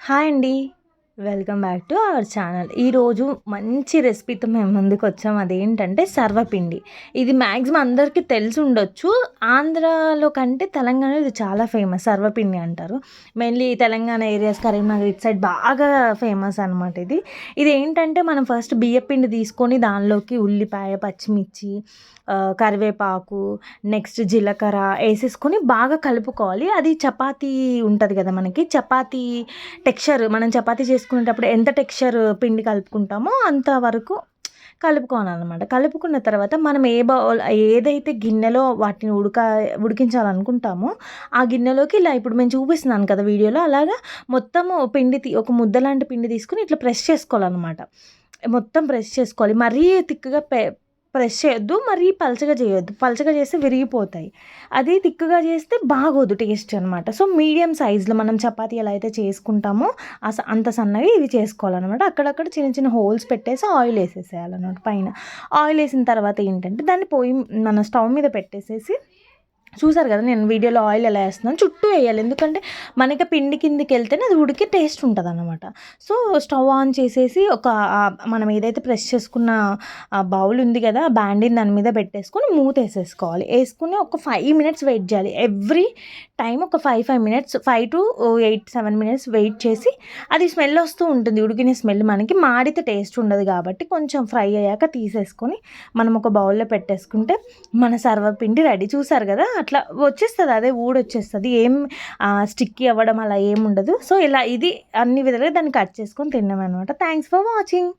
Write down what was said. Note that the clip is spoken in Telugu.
హాయ్ అండి. Welcome back to our channel. ఈరోజు మంచి రెసిపీతో మేము ముందుకు వచ్చాం. అదేంటంటే సర్వపిండి. ఇది మ్యాక్సిమం అందరికీ తెలిసి ఉండొచ్చు. ఆంధ్రాలో కంటే తెలంగాణలో ఇది చాలా ఫేమస్. సర్వపిండి అంటారు. మెయిన్లీ తెలంగాణ ఏరియాస్, కరీంనగర్ ఇటు సైడ్ బాగా ఫేమస్ అనమాట ఇది. ఇదేంటంటే మనం ఫస్ట్ బియ్యపిండి తీసుకొని దానిలోకి ఉల్లిపాయ, పచ్చిమిర్చి, కరివేపాకు, నెక్స్ట్ జీలకర్ర ఏసేసుకొని బాగా కలుపుకోవాలి. అది చపాతీ ఉంటది కదా మనకి. చపాతీ టెక్స్చర్ మనం చపాతీ చేసుకునేటప్పుడు ఎంత టెక్స్చర్ పిండి కలుపుకుంటామో అంతవరకు కలుపుకోవాలన్నమాట. కలుపుకున్న తర్వాత మనం ఏదైతే గిన్నెలో వాటిని ఉడికించాలనుకుంటామో ఆ గిన్నెలోకి ఇలా ఇప్పుడు నేను చూపిస్తున్నాను కదా వీడియోలో, అలాగా మొత్తము ఒక ముద్ద లాంటి పిండి తీసుకొని ఇట్లా ప్రెస్ చేసుకోవాలన్నమాట. మొత్తం ప్రెస్ చేసుకోవాలి. మరీ తిక్కుగా ప్రెస్ చేయొద్దు, మరీ పలచగా చేయొద్దు. పలచగా చేస్తే విరిగిపోతాయి. అది తిక్కుగా చేస్తే బాగోదు టేస్ట్ అనమాట. సో మీడియం సైజులో మనం చపాతీ ఎలా అయితే చేసుకుంటామో అంత సన్నగా ఇవి చేసుకోవాలన్నమాట. అక్కడక్కడ చిన్న చిన్న హోల్స్ పెట్టేసి ఆయిల్ వేసేసేయాలన్నమాట పైన. ఆయిల్ వేసిన తర్వాత ఏంటంటే దాన్ని మన స్టవ్ మీద పెట్టేసేసి, చూసారు కదా నేను వీడియోలో ఆయిల్ ఎలా వేస్తున్నాను, చుట్టూ వేయాలి. ఎందుకంటే మనకి పిండి కిందికి వెళ్తేనే అది ఉడికి టేస్ట్ ఉంటుంది అన్నమాట. సో స్టవ్ ఆన్ చేసేసి మనం ఏదైతే ప్రెస్ చేసుకున్న బౌల్ ఉంది కదా, బ్యాండిని దాని మీద పెట్టేసుకొని మూత వేసేసుకోవాలి. వేసుకుని ఒక 5 మినిట్స్ వెయిట్ చేయాలి. ఎవ్రీ టైం ఒక 5 మినిట్స్, 5 to 8, 7 మినిట్స్ వెయిట్ చేసి, అది స్మెల్ వస్తూ ఉంటుంది. ఉడికిన స్మెల్ మనకి మాడితే టేస్ట్ ఉండదు కాబట్టి కొంచెం ఫ్రై అయ్యాక తీసేసుకొని మనం ఒక బౌల్లో పెట్టేసుకుంటే మన సర్వపిండి రెడీ. చూసారు కదా, అట్లా వచ్చేస్తుంది, అదే ఊడొచ్చేస్తుంది. ఏం స్టిక్కీ అవ్వడం అలా ఏం ఉండదు. సో ఇలా ఇది అన్ని విధాలుగా దాన్ని కట్ చేసుకొని తిన్నాం అనమాట. Thanks for watching.